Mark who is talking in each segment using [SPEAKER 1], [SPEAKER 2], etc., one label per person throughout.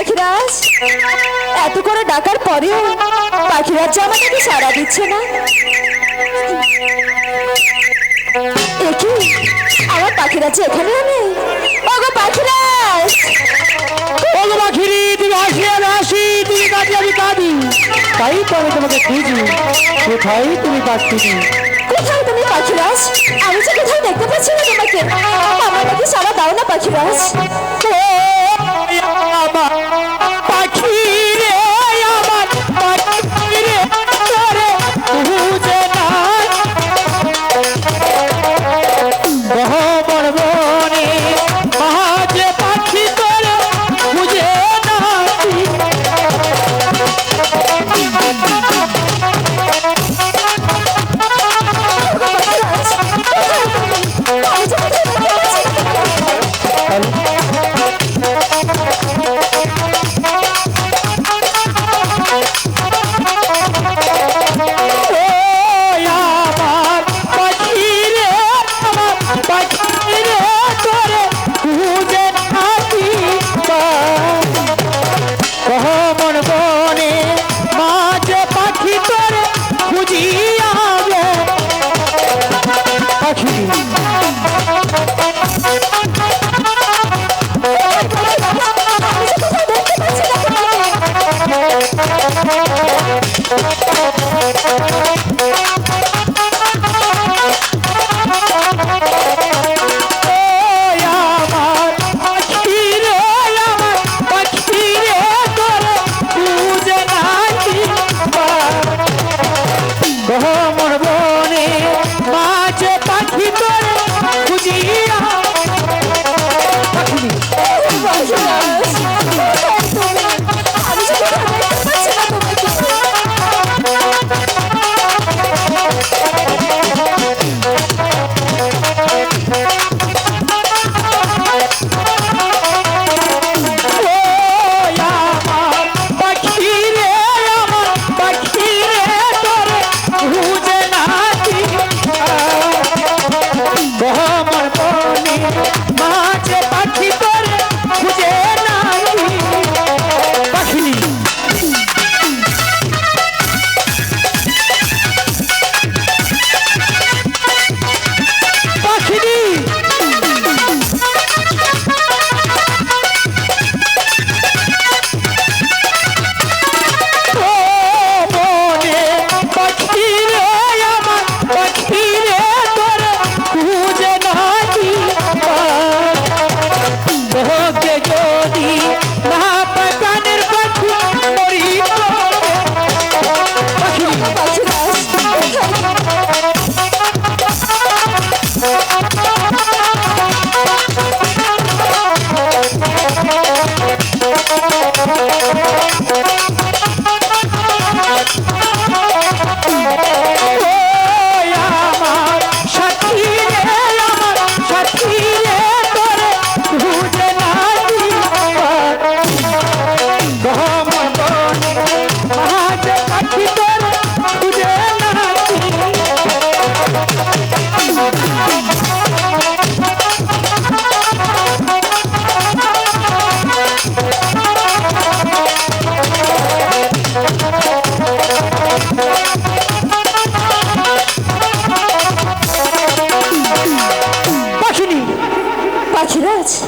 [SPEAKER 1] পাখিরাজ, এত করে ডাকার পরেও পাখিরাজ যে আমাকে সাড়া দিচ্ছে না। একি আমার পাখিরাজ যে এখানেও নেই। ওগো পাখিরাজ,
[SPEAKER 2] ওগো পাখিরি, তুমি আসি আমি আসি, তুমি কাঁদি আমি কাঁদি, তাই তো আমি তোমাকে খুঁজি। কোথায় তুমি পাখিনি?
[SPEAKER 1] কোথায় তুমি পাখিরাজ? আমি যে কোথাও দেখতে পাচ্ছি না তোমাকে। আমার নাকি সাড়া দাও না পাখিরাজ।
[SPEAKER 2] পাখি রে, আমার পাখি রে, তোরে বুঝে না বহবর বনে মাঝে পাখি তোরে বুঝে না।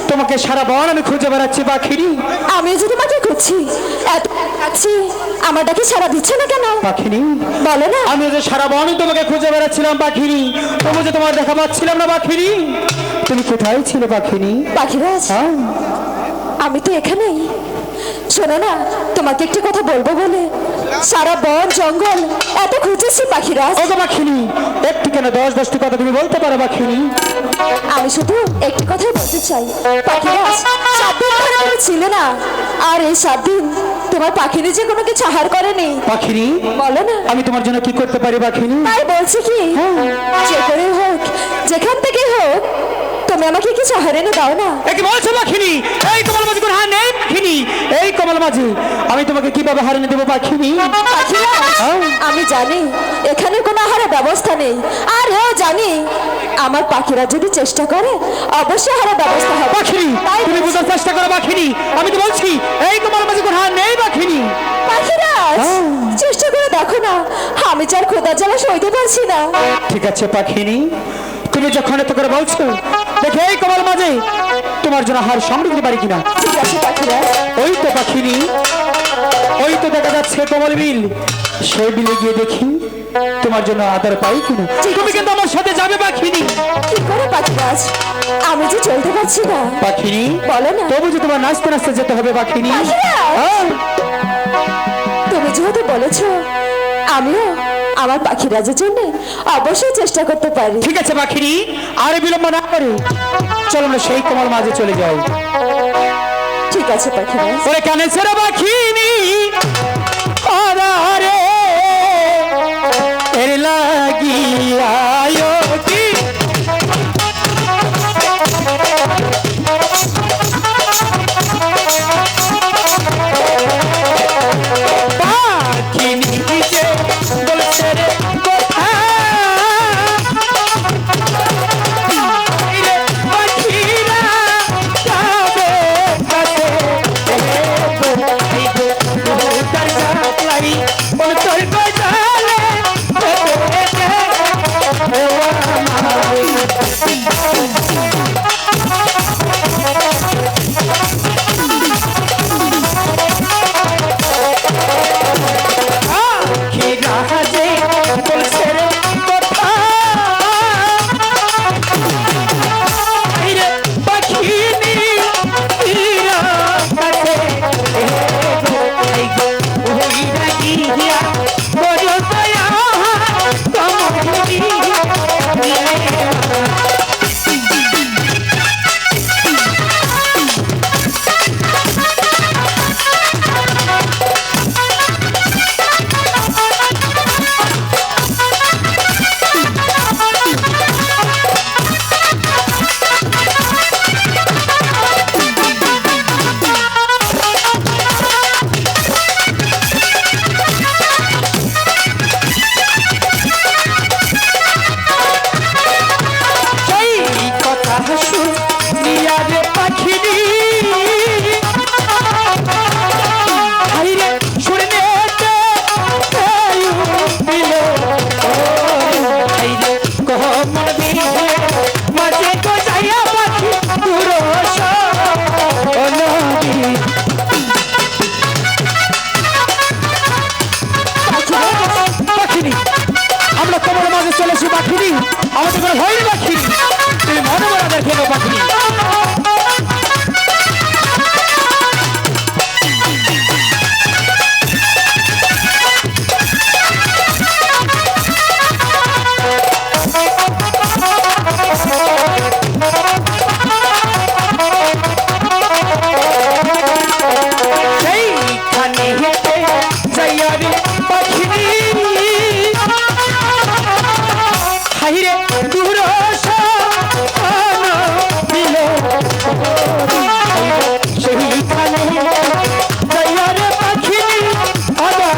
[SPEAKER 2] তোমাকে সারা বন আমি খুঁজে বেড়াচ্ছি পাখিরি।
[SPEAKER 1] আমি যে তোমাকে খুঁজছি, এত আছি, আমার ডাকে সাড়া দিচ্ছে না কেন
[SPEAKER 2] পাখিনি?
[SPEAKER 1] বলো না।
[SPEAKER 2] আমি যে সারা বন তোমাকে খুঁজে বেড়াচ্ছিলাম পাখিরি, তবু যে তোমার দেখা পাচ্ছিলাম না পাখিরি। তুমি কোথায় ছিলে পাখিনি?
[SPEAKER 1] পাখিরাজ, আমি তো এখানেই। শোনো না, তোমাকে একটি কথা বলবো বলে সারা বন জঙ্গল এত খুঁজেছি পাখিরাজ।
[SPEAKER 2] ওগো পাখিনি, একটি কেন 10-10টি কথা তুমি বলতে পারো পাখিনি?
[SPEAKER 1] আমি শুধু একটি কথাই বলতে চাই পাখিরাজ, 7 দিন ধরে তুমি ছিলে না, আর এই 7 দিন তোমার পাখিনি যে কোনো কিছু আহার করেনি।
[SPEAKER 2] পাখিনি,
[SPEAKER 1] বলো না
[SPEAKER 2] আমি তোমার জন্য কি করতে পারি পাখিনি?
[SPEAKER 1] তাই বলছি কি, যে করে হোক, যেখান থেকে হোক, তুমি আমাকে কিছু আহার এনে দাও না।
[SPEAKER 2] কি বলছো পাখিনি? এই কমল মাঝি কোন হার নেই পাখিনি? এই কমল মাঝি, আমি তোমাকে কিভাবে হার এনে দেবো পাখিনি?
[SPEAKER 1] আমি জানি এখানে কোনো আহারের ব্যবস্থা নেই, আর এও জানি আমার পাখিরা যদি চেষ্টা করে অবশ্যই আহারের ব্যবস্থা হবে।
[SPEAKER 2] পাখিনি, তুমি বুঝার চেষ্টা করো পাখিনি। আমি তো বলছি এই কমল মাঝি
[SPEAKER 1] যে আর খোদার জ্বালা সইতে পারছি না।
[SPEAKER 2] ঠিক আছে পাখিনি, তুমি যখন এত করে বলছো, দেখে এই কমল মাঝে তোমার জন্য হার সংগ্রহ করতে পারি কিনা।
[SPEAKER 1] ঠিক আছে পাখিরাজ।
[SPEAKER 2] ওই তো পাখিনি, ওই তো দেখা যাচ্ছে কমল বিল, সেই বিলে গিয়ে দেখি তোমার জন্য আদর পাই কিনা। তুমি কিন্তু আমার সাথে যাবে পাখিনি।
[SPEAKER 1] কি করে পাখিরাজ, আমি যে চলতে পারছি না।
[SPEAKER 2] পাখিনি
[SPEAKER 1] বলো না।
[SPEAKER 2] তবু যে তোমার নাচতে নাচতে যেতে হবে পাখিনি।
[SPEAKER 1] পাখিরাজ!
[SPEAKER 2] হ্যাঁ,
[SPEAKER 1] তুমি যেহেতু বলেছো, আমিও আমার পাখিরাজের জন্য অবশ্যই চেষ্টা করতে পারি।
[SPEAKER 2] ঠিক আছে পাখিনি, আর বিলম্ব না করে চলো আমরা সেই কমল মাঝে চলে যাই।
[SPEAKER 1] ঠিক আছে পাখিরাজ।
[SPEAKER 2] ওরে কানে ছেড়ে পাখিনি আরে এর লাগিয়া কি পাখিনি যে বলছে রে কথা রে পাখিরা যাবে কাছে তার গালাই ওর তোর গজালে আমাদের কোনো ভয় নেই পাখি, তুমি মনে মনে দেখে নেবো পাখি। সেইখানে হেঁটে যাইয়া রে পাখিনি হাইরে দুরস দিল সেইখানে যাইয়া রে পাখিনি আবার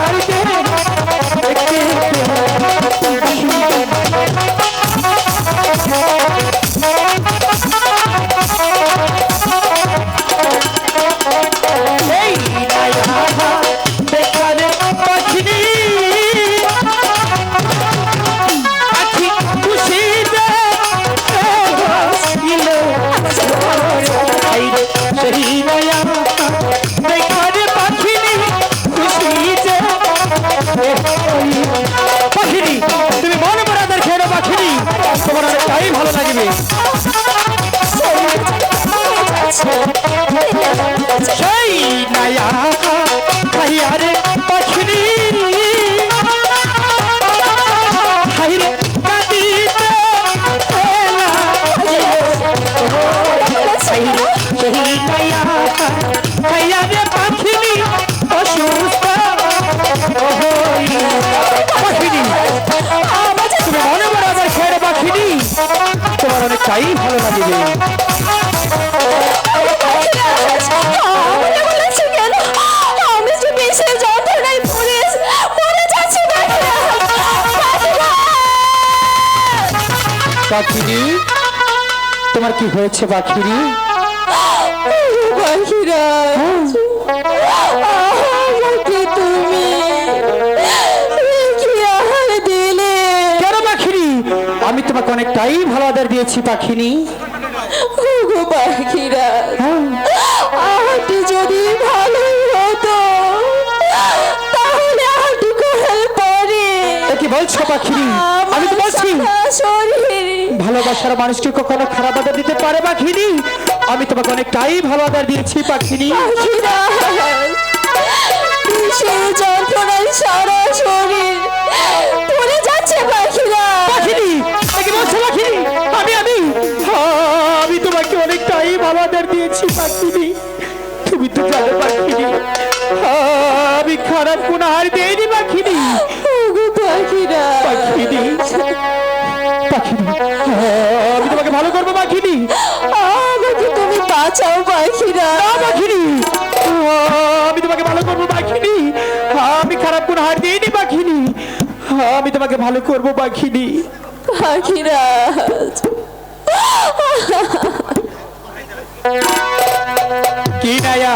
[SPEAKER 2] এই বেকারে পাখিনি আখি খুশিতে সেই নয়া বেকারে পাখিনি খুশিতে পাখিনি তুমি মনে করে আদার খেয়ে পাখিনি তোমার অনেকটাই ভালো লাগবে। সেই নয়া খাইয়ারে পাখিনি হাইরে কাঁদিতে সেই নয়া খাইয়ারে পাখিনি অসুস্থ পাখিনি তুমি মনে করে আবার খেয়ে পাখিনি তোমার অনেকটাই ভালো লাগবে।
[SPEAKER 1] আমি যে বেশি যন্ত্রণায় মরে যাচ্ছি
[SPEAKER 2] পাখিনি, তোমার কি হয়েছে পাখিনি?
[SPEAKER 1] পাখিরাজ, আমাকে তুমি কি আহার
[SPEAKER 2] দিয়েছি পাখিনি।
[SPEAKER 1] ওগো পাখিরা,
[SPEAKER 2] হ্যাঁ,
[SPEAKER 1] আহাটি যদি ভালোই হতো তাহলে আহাটি করার পরে
[SPEAKER 2] এ কি বলছো পাখিনি? আমি তো বলছি
[SPEAKER 1] শরীর
[SPEAKER 2] ভালোবাসার মানুষকে কখনো খারাপ আদর দিতে পারে পাখিনি? আমি তোমাকে অনেকটাই ভালো আদর দিয়েছি পাখিনি।
[SPEAKER 1] পাখিরা, সেই যন্ত্রণায় সারা শরীর পড়ে যাচ্ছে পাখিরা।
[SPEAKER 2] পাখিনি, এ কি বলছো পাখিনি? আমি তোমাকে অনেকটাই ভালো আদর দিয়েছি পাখিনি। তুমি তো জানো পাখিনি, আমি খারাপ কোন হার দেয়নি পাখিনি।
[SPEAKER 1] ওগো পাখিরা,
[SPEAKER 2] পাখিনি, পাখিনি, আমি তোমাকে ভালো করবো পাখিনি।
[SPEAKER 1] আমাকে তুমি বাঁচাও পাখিরা।
[SPEAKER 2] না পাখিনি, আমি তোমাকে ভালো করবো পাখিনি। আমি খারাপ কোন হার দিইনি পাখিনি। আমি তোমাকে ভালো করবো পাখিনি।
[SPEAKER 1] পাখিরা,
[SPEAKER 2] কি নায়া